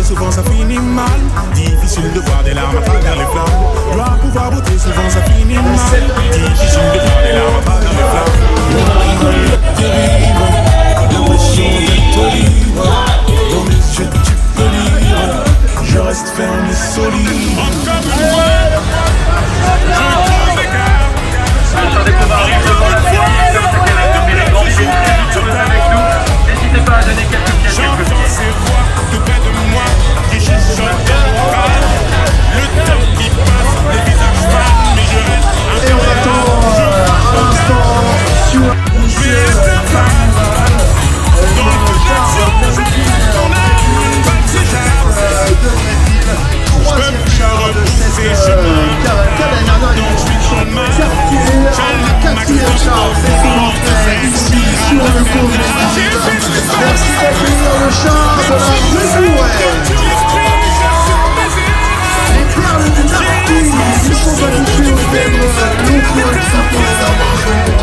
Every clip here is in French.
souvent ça finit mal. Difficile de voir des larmes à travers les flammes. Gloire, pouvoir, beauté, souvent ça finit mal. Difficile de voir des larmes à travers les flammes. L'impression d'être libre. Dans mes yeux tu peux lire. Je reste ferme et solide. Encore une fois, je trouve des cartes. Attendez que va arriver devant la série. Avec nous. N'hésitez pas à donner quelques pièces. J'entends ces voix tout près de moi qui chuchotent de calme. Le temps qui passe, les visages pâles, mais je reste un peu. Et on attend un instant sur Je vais rester calme. Dans toute l'action, j'attends ton âme. Pas de ces jambes. troisième char de cette cavalcade. L'année dernière, ils ont quartier. Le quatrième char de cette rentrée ici sur le cours de l'équipe. Merci d'accueillir le char de la Ribouret. Les perles du marquis, ils sont habitués au thème local qui pour dans le local avec la Ribouret.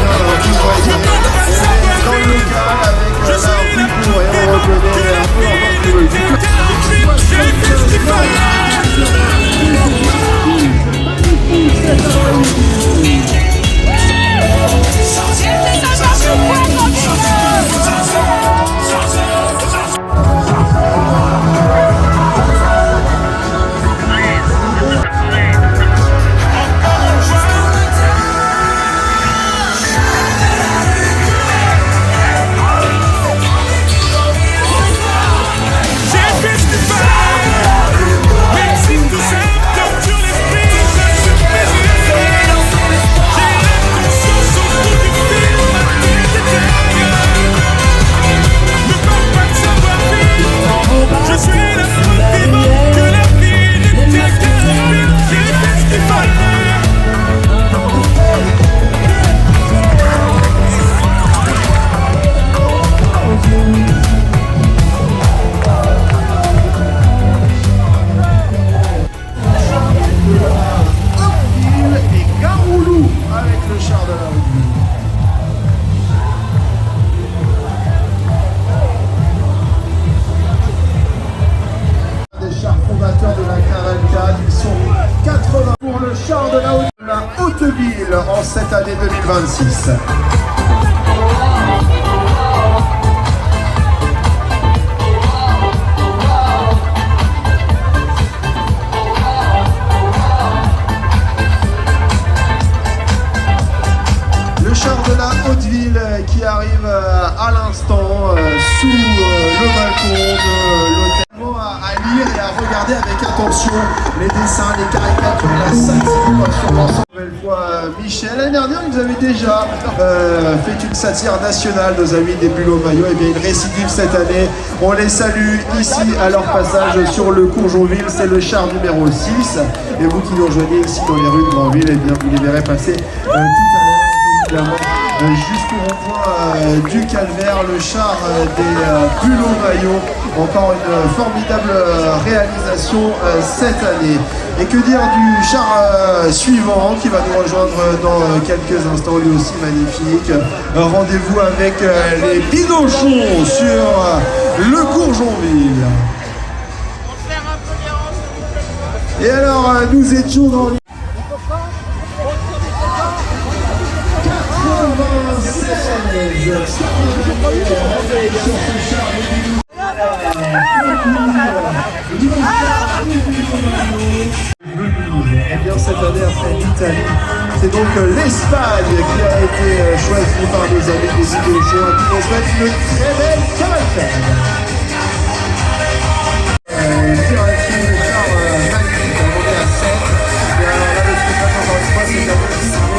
On reconnaît un peu Hauteville en cette année 2026. Le char de la Hauteville qui arrive à l'instant sous le balcon de l'hôtel. À lire et à regarder avec attention les dessins, les caricatures, la satire sur l'ensemble. Nouvelle fois Michel. L'année dernière, ils avaient déjà fait une satire nationale, nos amis des Bulles au maillot. Et bien, ils récidivent cette année. On les salue ici à leur passage sur le Courjonville. C'est le char numéro 6. Et vous qui nous rejoignez ici dans les rues de Grandville, et bien, vous les verrez passer tout à l'heure, évidemment. Jusqu'au rond-point du Calvaire, le char des Bulles au maillot. Encore une formidable réalisation cette année. Et que dire du char suivant qui va nous rejoindre dans quelques instants, lui aussi magnifique. Rendez-vous avec les Bidochons sur le Courjonville. Et alors, nous étions dans les 96. Et bien cette année après l'Italie, c'est donc l'Espagne qui a été choisie par nos amis des Bidochons qui nous souhaitent une très belle cavalcade. Direction du char magnifique, on est à 7. Et alors là le spectacle encore une fois c'est absolument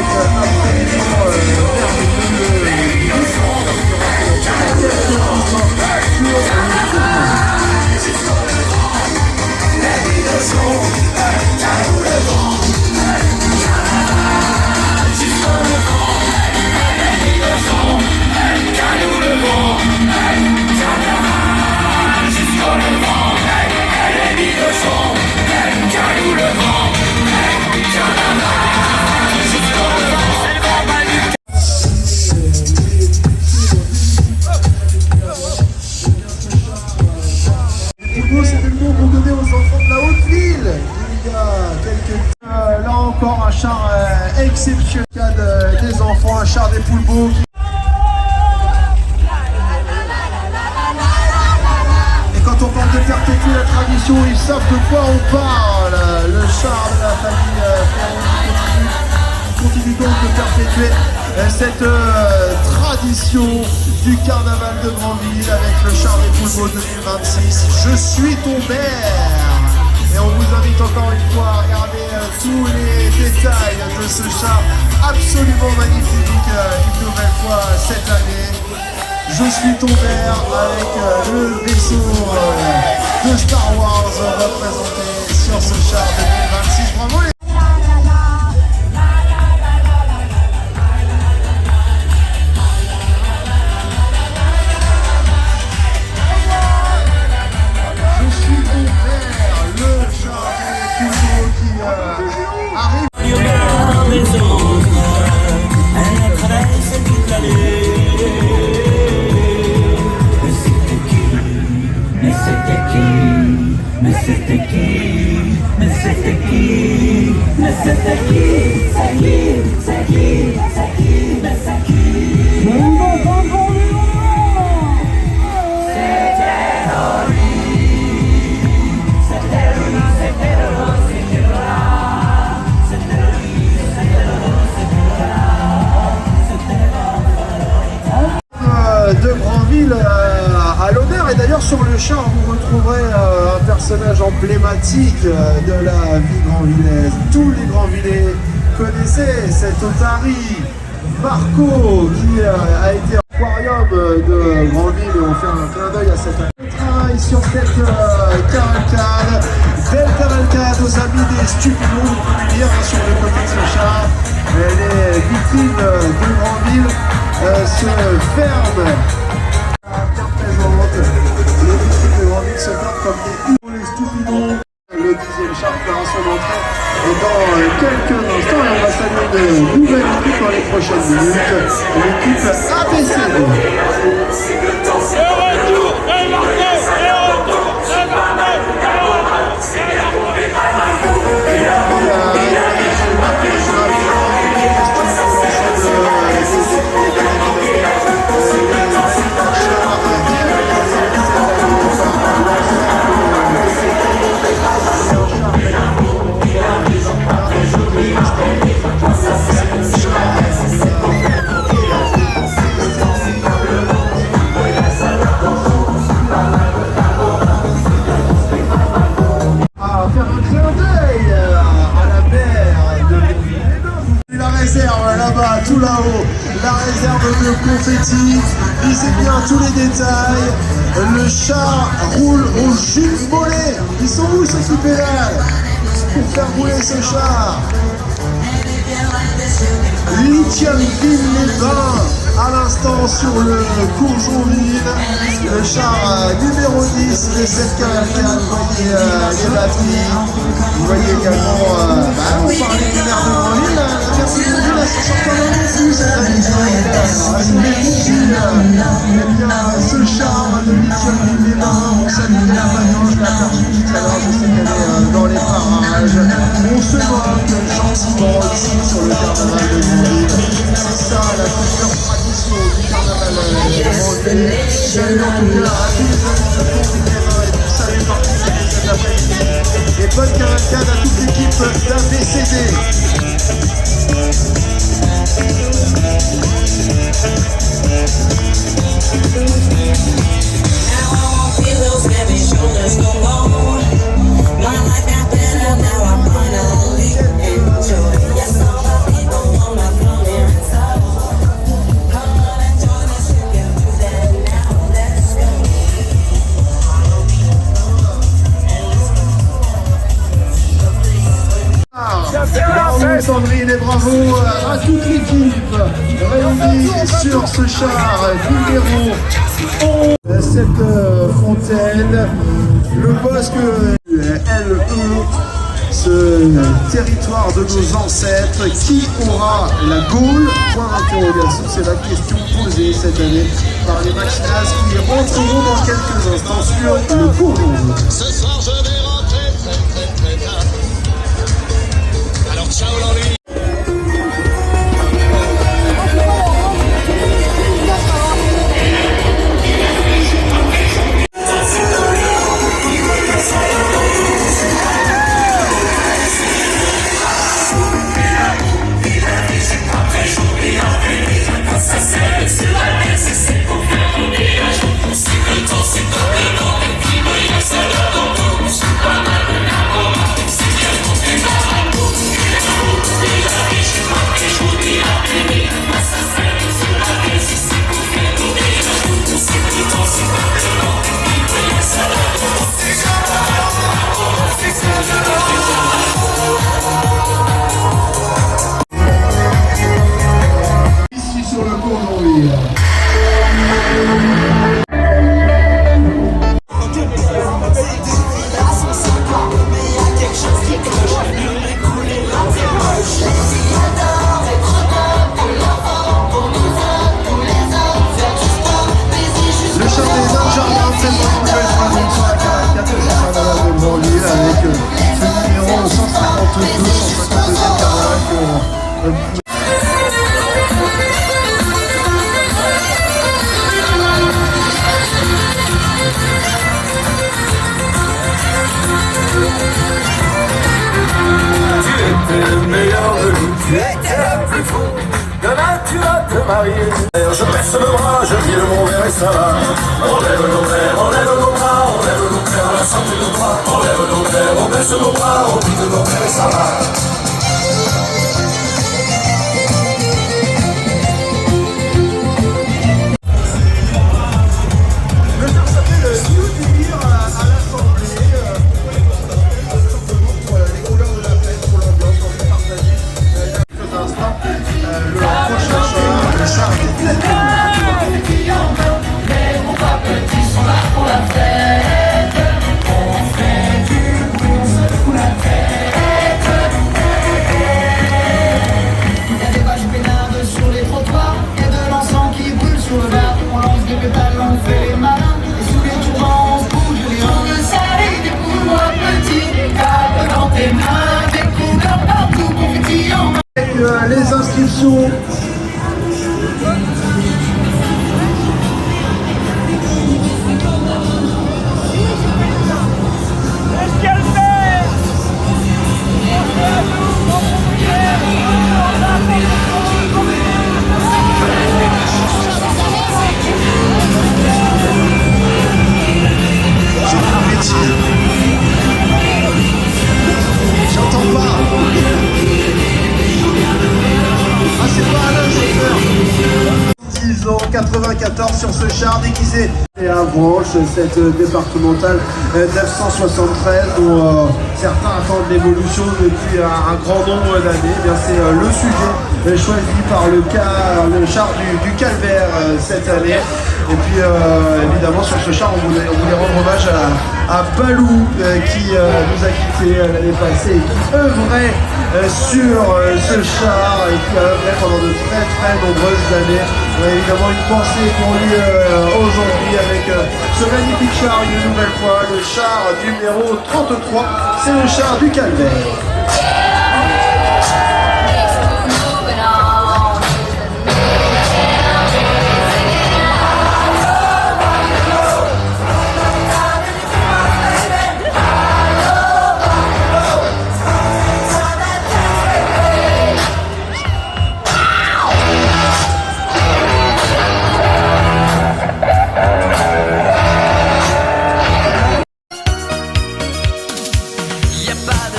poule, c'était le mot qu'on donnait aux enfants de la Haute-Ville. Il y a quelques... là encore, un char exceptionnel des enfants, un char des Poulbeaux. Et quand on parle de perpétuer la tradition, ils savent de quoi on parle. Le char de la famille Perron continue donc de perpétuer cette tradition du carnaval de Granville avec le char des Poulbeaux 2026. Je suis ton père. Et on vous invite encore une fois à regarder tous les détails de ce char absolument magnifique une nouvelle fois cette année. Je suis ton père avec le vaisseau de Star Wars représenté sur ce char 2026. Bravo les... de Granville à l'honneur. Et d'ailleurs sur le char vous retrouverez un personnage emblématique de la vie granvillaise. Tous les Granvillais connaissaient cet Otari Marco qui a été aquarium de Granville, et on fait un clin d'œil à cette train sur cette cavalcade. Belle cavalcade aux amis des stupidos, vous pouvez lire sur le côté de ce char. Les vitrines de Granville se ferment. Bien présente, les vitrines de Granville se ferment comme des les stupidos. Le 10e char fera son entrée dans quelques instants et on va saluer une nouvelle équipe dans les prochaines minutes, l'équipe ABCD. Là-bas, tout là-haut, la réserve de confetti, lisez bien tous les détails. Le char roule au jus mollet. Ils sont où ceux qui pédalent pour faire rouler ce char? Lithiumville-les-Bains à l'instant sur le Courgeonville, le char numéro 10 de cette cavalcade. Vous voyez les batteries, vous voyez également on parlait du maire de Granville, la maire de Granville a se sortir dans les plus cette année. Et bien ce char de Lithiumville-les-Bains, on salue la Magnon, je l'ai aperçu tout à l'heure, je sais qu'elle est dans les parages. On se moque gentiment ici sur le carnaval de Granville. C'est ça la future tradition du carnaval de Granville. C'est en tout cas à tous les amis de Granville et tout ça les participer cet après-midi. Et bonne cavalcade à toute l'équipe d'ABCD. Bravo Sandrine et bravo à toute l'équipe réunie sur ce char numéro 11. Cette fontaine, le bosque LE ce territoire de nos ancêtres. Qui aura la Gaule? Point d'interrogation, c'est la question posée cette année par les Machinas qui rentreront dans quelques instants sur le cours. Ce soir je vais rentrer très tard. Alors ciao l'ennui. Ici sur le cours d'Henri. Le chant des hommes jardins, c'est le moment que je raconte sur la 44 de Saint-Valin de Grandville avec ce numéro 152, 152e carnaval. Tu étais le meilleur de nous, tu étais le plus fou. Demain tu vas te marier. Je baisse le bras, je dis le mon verre et ça va. On lève nos verres, on lève nos bras, on lève nos verres à la santé de bras. On lève nos verres, on baisse nos bras, on dit de nos verres et ça va. Les inscriptions. J'entends pas. Ah, c'est pas Alain chauffeur. 10 ans, 94 sur ce char déguisé. Et à Branche, cette départementale 973 dont certains attendent l'évolution depuis un grand nombre d'années. Eh bien, c'est le sujet choisi par le char du Calvaire cette année. Et puis évidemment sur ce char on voulait rendre hommage à Balou qui nous a quittés l'année passée et qui œuvrait sur ce char et qui a œuvré pendant de très nombreuses années. On a évidemment une pensée pour lui aujourd'hui avec ce magnifique char une nouvelle fois, le char numéro 33, c'est le char du Calvaire.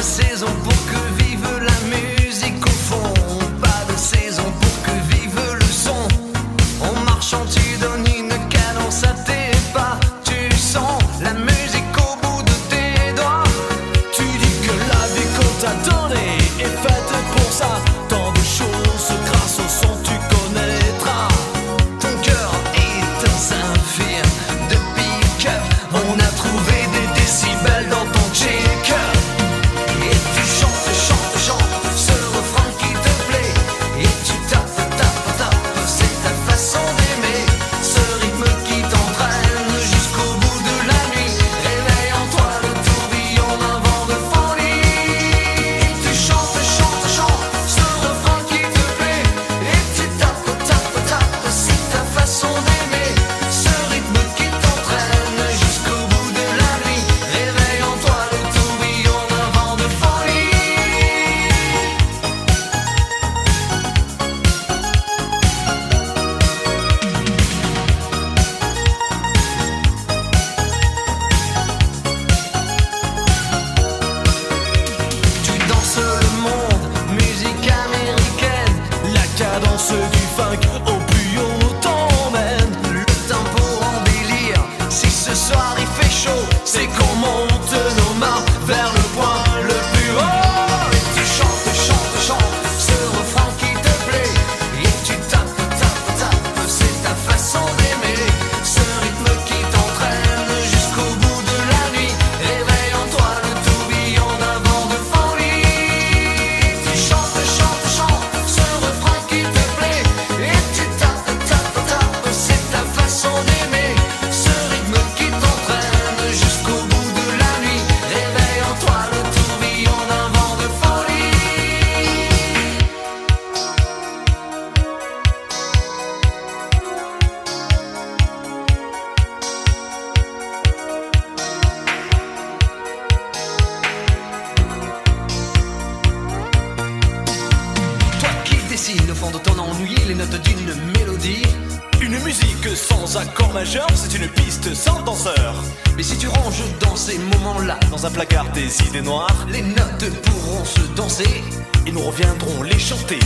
Saison pour que vive la musique. monte nos mains vers le point le plus haut. Et tu chantes, chantes, chantes ce refrain qui te plaît. Et tu tapes, tapes, tapes, c'est ta façon d'aimer. Ce rythme qui t'entraîne jusqu'au bout de la nuit. Réveille en toi le tourbillon d'un vent de folie. Tu chantes, chantes, chantes ce refrain qui te plaît. Et tu tapes, tapes, tapes, c'est ta façon d'aimer. Ce rythme qui t'entraîne jusqu'au bout de la nuit. Réveille en toi le tourbillon d'un vent de folie. Toi qui dessines au fond de ton ennui les notes d'une mélodie. Une musique sans accord majeur, c'est une piste sans danseur. Mais si tu ranges dans ces moments-là Dans un placard des idées noires, les notes pourront se danser. et nous reviendrons les chanter.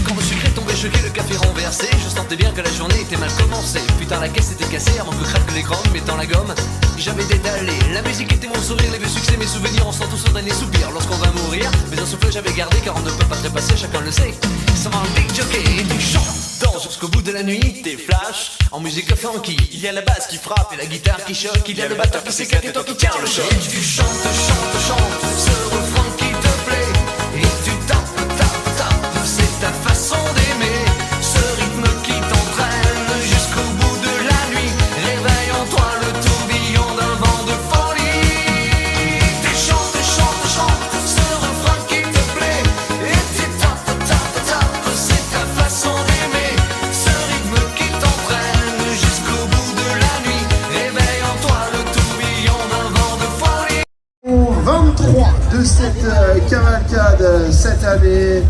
Quand le sucré tombait choqué, le café renversé, je sentais bien que la journée était mal commencée. Putain, la caisse était cassée avant que craque l'écran, mettant la gomme. J'avais détalé, la musique était mon sourire, les vieux succès, mes souvenirs, on sent tous au dernier soupir lorsqu'on va mourir. Mais un souffle j'avais gardé car on ne peut pas trépasser, chacun le sait. Sans un big jockey et tu chantes, danse jusqu'au bout de la nuit. Des flashs, En musique funky, il y a la basse qui frappe et la guitare qui choque, il y a le batteur qui s'éclate et toi qui tiens le choc. Et tu chantes, chantes, chantes ce refrain qui te plaît. Et tu tapes, tapes, tapes, c'est ta façon d'aimer. Ce rythme qui t'entraîne jusqu'au bout de la nuit. Réveille en toi le tourbillon d'un vent de folie. Tu chantes, chantes, chantes ce refrain qui te plaît. Et tu tapes, tapes, tapes, c'est ta façon d'aimer. Ce rythme qui t'entraîne jusqu'au bout de la nuit. Réveille en toi le tourbillon d'un vent de folie. 23 de cette cavalcade cette année,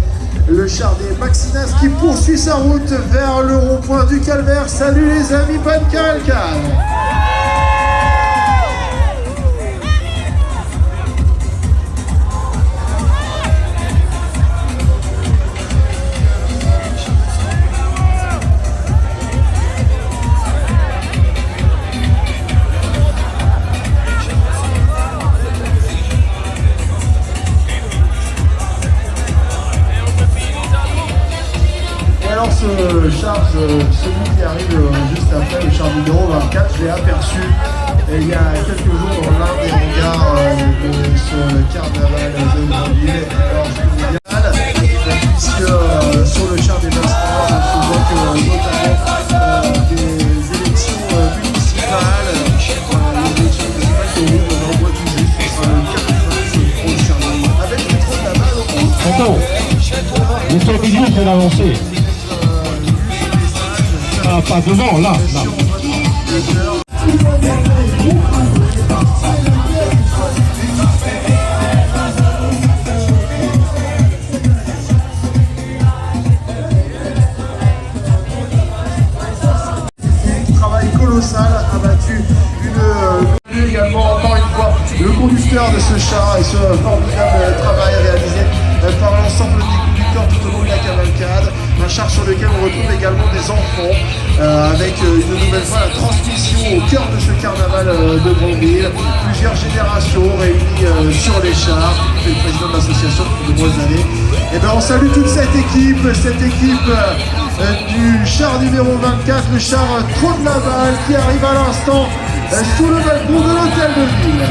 le char des Maxinas qui poursuit sa route vers le rond-point du Calvaire. Salut les amis, bonne cavalcade. Et alors ce charge, celui qui arrive juste après, le char numéro 24, je l'ai aperçu il y a quelques jours dans l'un des regards de ce carnaval de Grandville. Alors je vous signale, puisque sur le char des Maxinas, on se voit que notamment des élections municipales, les élections municipales qui auront, on en voit tout juste, ce sera le 15 prochain, avec le trône de la balle. Tonton, l'histoire du jour, c'est d'avancer. Ah, pas devant, là. Travail colossal abattu une également encore une fois le conducteur de ce char et ce formidable travail réalisé par l'ensemble des conducteurs tout au long de la cavalcade. Un char sur lequel on retrouve également des enfants avec une nouvelle fois la transmission au cœur de ce carnaval de Grandville. Plusieurs générations réunies sur les chars. Je suis le président de l'association depuis de nombreuses années. Et bien on salue toute cette équipe du char numéro 24, le char Trône de la Balle qui arrive à l'instant sous le balcon de l'hôtel de ville.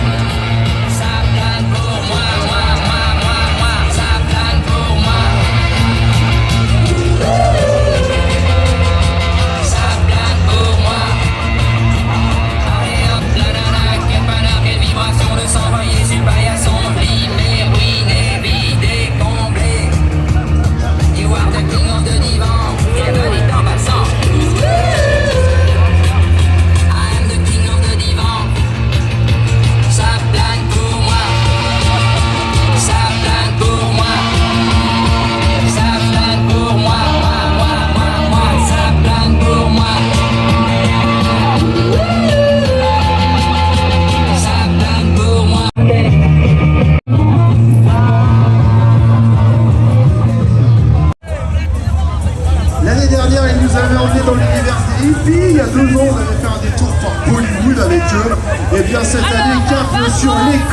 I'm the king of the divan.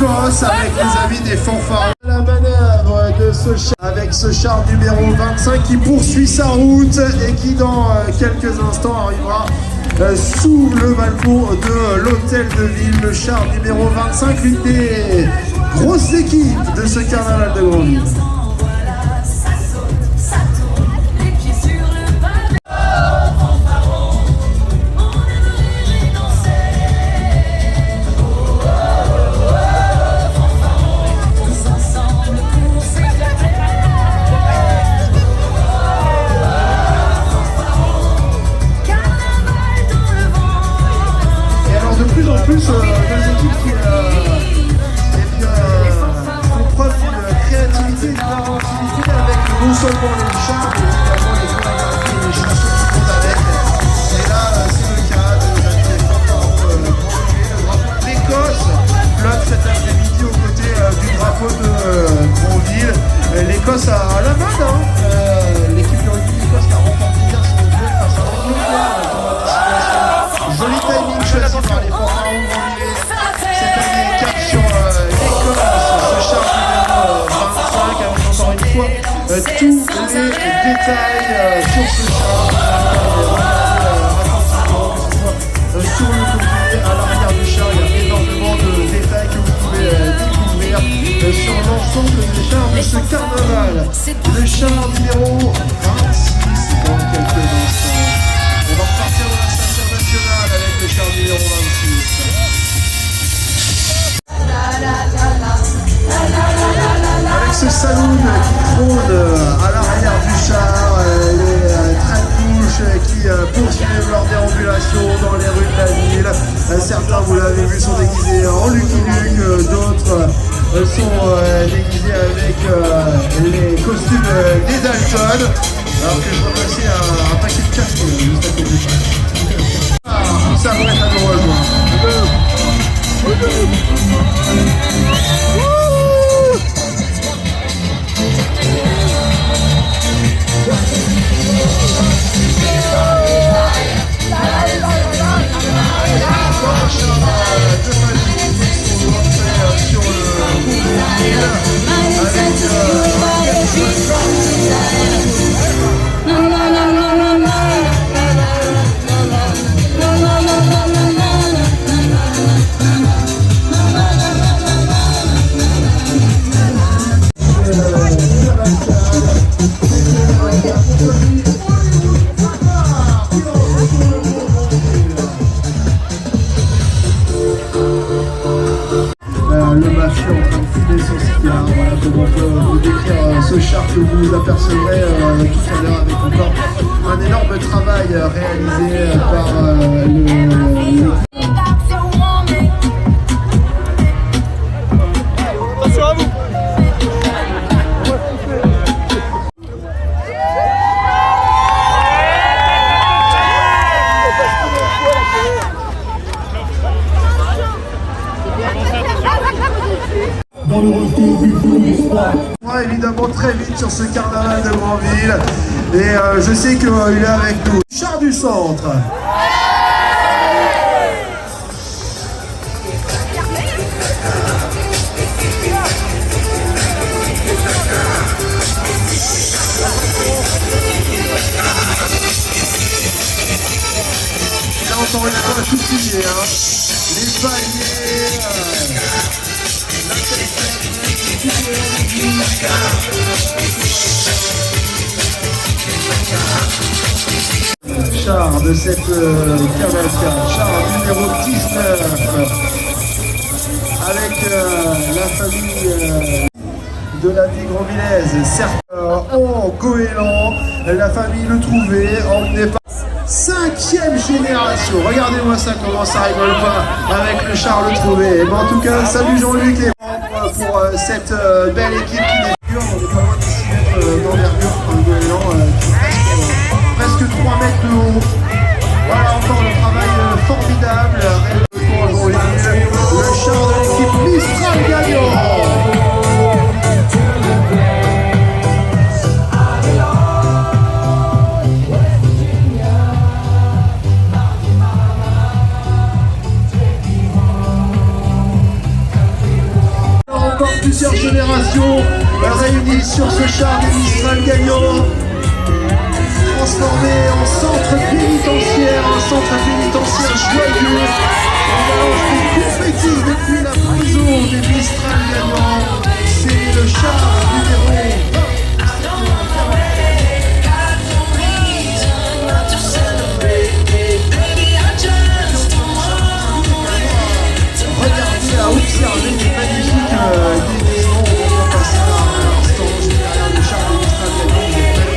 l'Écosse avec les amis des fanfares. La manœuvre de ce char avec ce char numéro 25 qui poursuit sa route et qui dans quelques instants arrivera sous le balcon de l'hôtel de ville. Le char numéro 25, l'une des grosses équipes de ce carnaval de Grandville. Plus deux équipes qui font preuve d'une créativité et d'inventivité avec non seulement les chars mais également les chorégraphies et les chansons qui vont avec. Et là c'est le cas de les fanfarons. Le drapeau de l'Écosse flotte cet après-midi aux côtés du drapeau de Grandville. L'Écosse a la mode, hein. L'équipe de rugby d'Écosse qui a remporté hier son duel face à l'Angleterre. Joli timing choisi par les fanfarons grandvillais. Cette année, cap sur l'Écosse, ce char numéro 25, avec encore une fois tous les détails sur ce char. Sur le côté, à l'arrière du char, il y a énormément de détails que vous pouvez découvrir sur l'ensemble des chars de ce carnaval. Le char numéro 26 dans quelques instants. On va repartir de la station nationale avec le char numéro 26. Avec ce saloon qui trône à l'arrière du char, les trains de bouche qui poursuivent leur déambulation dans les rues de la ville. Certains, vous l'avez vu, sont déguisés en Lucky Luke, d'autres sont déguisés avec les costumes des Dalton. Alors que je vois passer un paquet de casques juste à côté du char. Ça va être à nous rejoindre. Sur le le mafieux en train de fumer son cigare. Voilà comment on peut vous décrire ce char que vous apercevrez tout à l'heure avec encore un énorme travail réalisé par Attention à vous. Moi évidemment très vite sur ce carnaval de Grandville et je sais qu'il est avec nous. Char du centre. Là encore une fois tout plié, hein. Les paliers. Char de cette cavalcade, char numéro 19 avec la famille de la vie grandvillaise, certes en goéland, la famille Le Trouvé, emmenée par 5e génération. Regardez-moi ça, comment ça rigole pas avec le char Le Trouvé. Et ben, en tout cas, salut Jean-Luc et pour cette belle équipe qui défigure. On est pas loin de 6 mètres d'envergure pour le goéland, presque 3 mètres de haut. Voilà encore le travail formidable. Le char de l'équipe Mistral gagnant. plusieurs générations réunies sur ce char de Mistral gagnant, transformé en centre pénitentiaire joyeux. On balance des confettis depuis la prison des Mistral gagnants. C'est le char numéro 20. Regardez à observer les magnifiques déguisements. On va passer à l'instant. Je vais derrière le char de Mistral gagnant.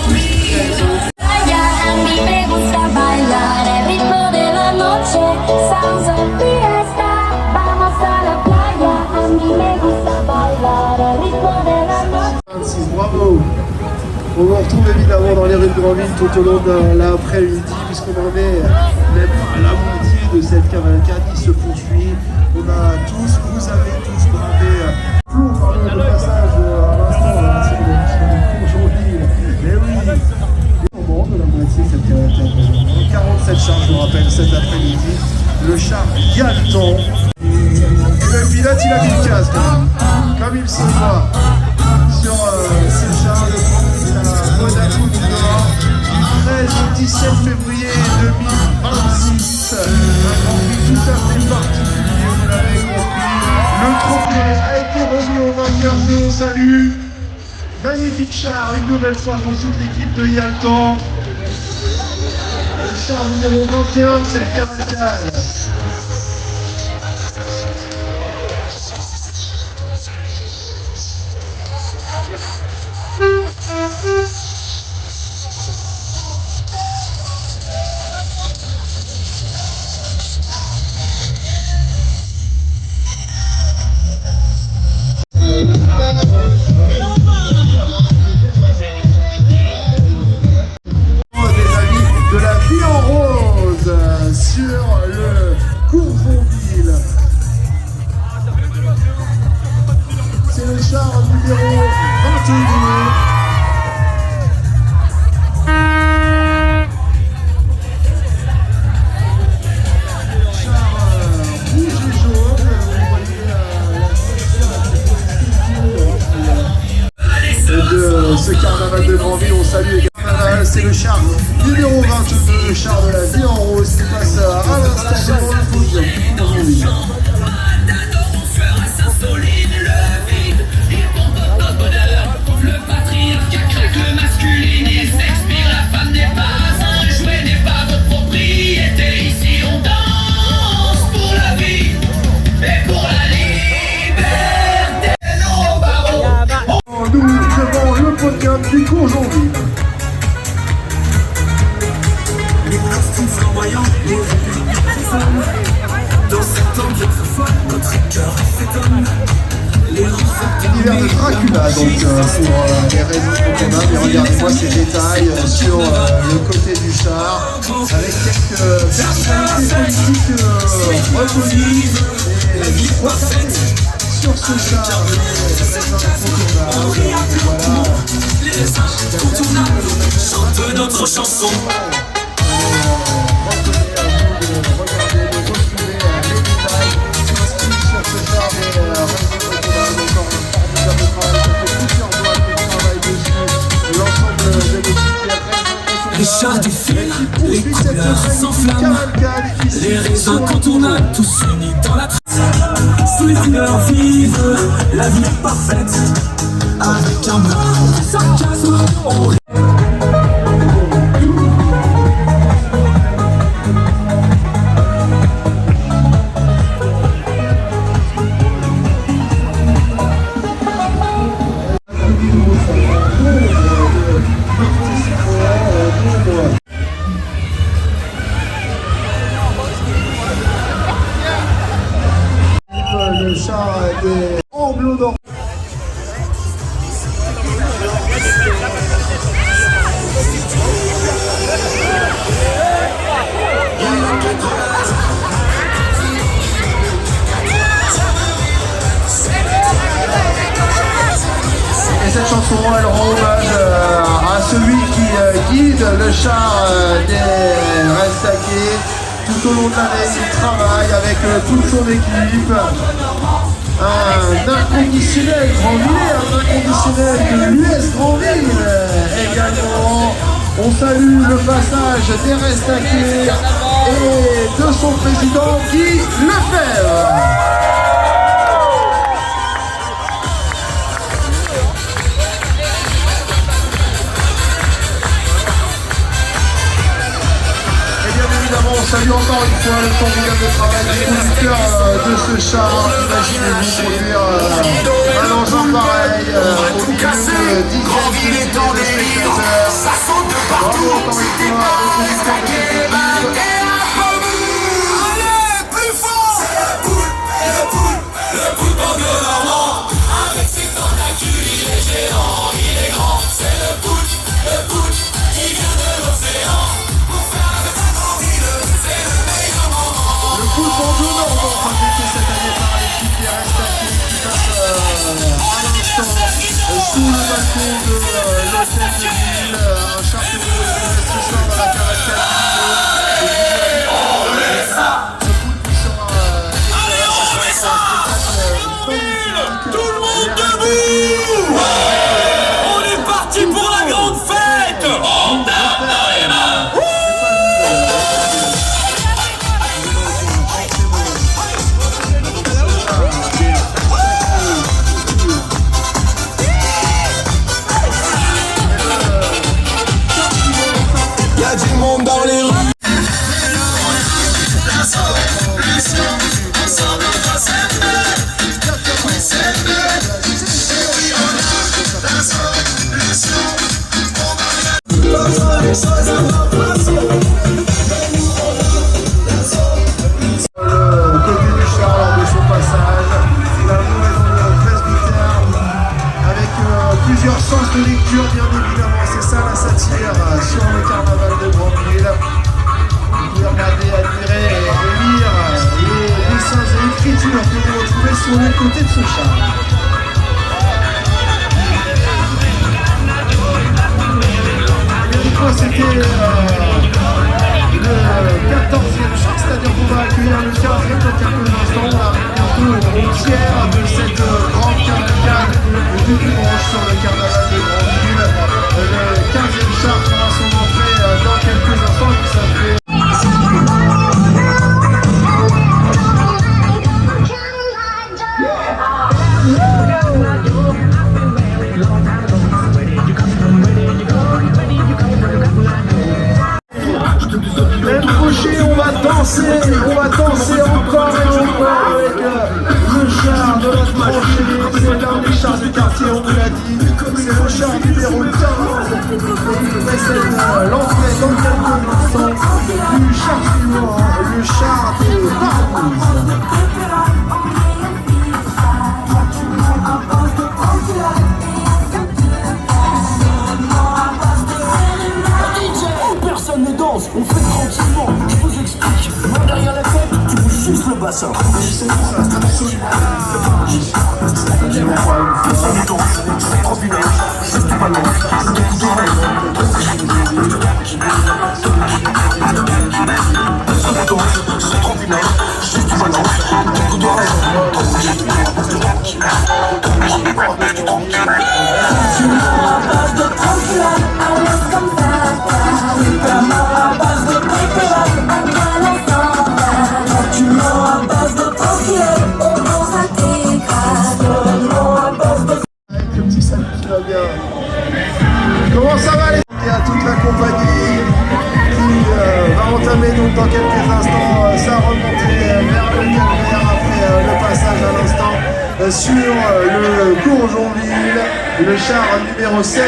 Tous très beaux. A mí me gusta bailar el ritmo de la noche, salsa fiesta, vamos a la playa. A mí me gusta bailar el ritmo de la noche. 26, bravo. On vous retrouve évidemment dans les rues de Grandville tout au long de l'après-midi, puisqu'on en est même à la moitié de cette cavalcade qui se poursuit. On a tous, vous avez tous grimpé. On parlait de passage à l'instant sur le Courgeonville. Mais oui, on monte de la moitié de cette cavalcade. 47 chars, je vous rappelle, cet après-midi. Le char gagne le temps. Et le pilote, il a mis le casque, comme il se voit. Sur ces chars de Grandville à Monaco du Nord, du 13 au 17 février 2026. Un Grandville tout à fait particulier, vous l'avez compris. Le trophée a été remis au vainqueur de Salut. Magnifique char, une nouvelle fois pour toute l'équipe de Yaltan. Le char numéro 21 de cette cavalcade. De la vie en rose sur le Courgeonville. C'est le char numéro 21. De ce carnaval de Grandville, on salue les carnavals, c'est le char numéro 22, le char de la vie en rose qui passe à l'instant devant le podium aujourd'hui. Nous devant le podium du Courgeonville. Les costumes flamboyants, les rêves, dans cette ambiance folle, notre cœur s'étonne. L'univers de Dracula, donc pour les raisons qu'on a, mais regardez-moi ces détails sur le côté du char, avec quelques personnalités politiques reconnues et repartées sur ce char. Les incontournables chantent notre chanson. Les chars défilent, les couleurs s'enflamment, les raisins incontournables, tous unis dans la trace. Sous les couleurs vives, la vie parfaite, avec un brin de sarcasme, on le char des Anglo d'Or. Et cette chanson, elle rend hommage à celui qui guide le char des Restakés. Tout au long de l'année, il travaille avec toute son équipe. Un inconditionnel Grandville, un inconditionnel de l'US Grandville également. On salue le passage d'Ernest Taquet et de son président Guy Lefebvre. On salue encore une fois le formidable travail du conducteur de ce char. Imaginez-vous conduire un engin pareil au milieu de dizaines de spectateurs. Ça saute de Bravo encore une fois au conducteur de cette équipe. Allez, plus fort! Le poule de Normand. Avec ses tentacules, il est géant, il est grand. C'est le poule qui vient de l'océan. Le football de Normand, fabriqué cette année par l'équipe qui reste qui passe à l'instant sous le balcon de l'hôtel de ville. Un char que vous retrouvez ce soir dans la cavalcade du ce foot qui sera Tout le monde debout! On est parti pour la grande fête! Y'a du monde dans les rues. Côté du char lors de son passage, la nouvelle presbytère avec plusieurs sens de lecture bien évidemment, c'est ça la satire sur le carnaval de Grandville. Vous pouvez regarder, admirer et lire les dessins et écritures que vous retrouvez sur le côté de ce char. C'était le 14e char, c'est-à-dire qu'on va accueillir le 15e dans quelques instants. On arrive bientôt au tiers de cette grande cavalcade du dimanche sur le carnaval de Grandville. Le 15e char fera son entrée dans quelques instants et ça fait... On va danser encore et encore avec le char de notre branché. C'est l'un des chars du quartier, on vous l'a dit. C'est le char numéro 15. Il précède l'entrée dans quelques instants du char suivant, le char de Barbouze. Personne ne danse, on fait tranquillement. Je vous explique, moi derrière la tête, tu bouges juste le bassin. Personne ne danse, c'est trop village, juste pas long. Personne ne danse, c'est trop village, juste pas long. Comment ça va les... Et à toute la compagnie qui va entamer donc dans quelques instants sa remontée vers le calvaire après le passage à l'instant sur le Gourjonville, le char numéro 16,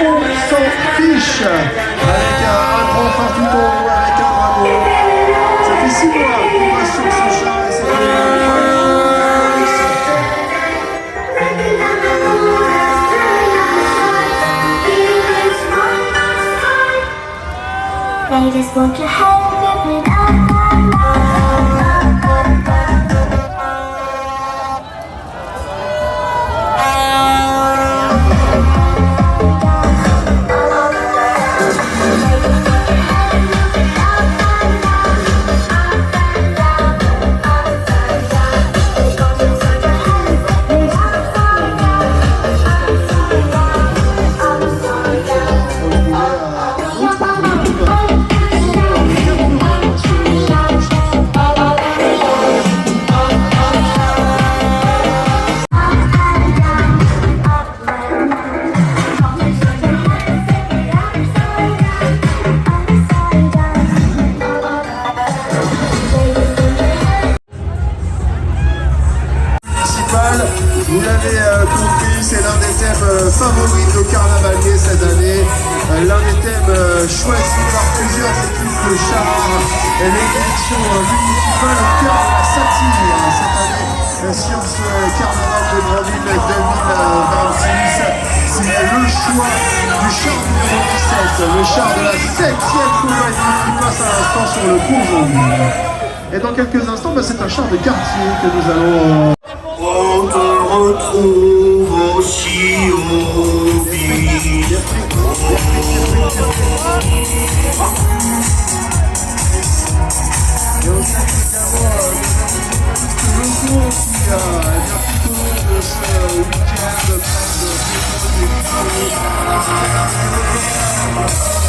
on s'en fiche, avec un grand phare tout en haut, avec un drapeau. Ça fait 6 mois qu'on passe sur ce char et c'est Ladies, put your hand in it up. municipal. Vous l'avez compris, c'est l'un des thèmes favoris de nos carnavaliers cette année. L'un des thèmes choisis par plusieurs équipes de chars. L'élection municipale au cœur de la satire cette année sur ce carnaval de Grandville 2026. C'est le choix du char numéro 17, le char de la 7e compagnie qui passe à l'instant sur le cours. Et dans quelques instants, c'est un char de quartier que nous allons... On te retrouve aussi mobile. Et aussi évidemment le groupe qui a tout au long de ce week-end plein de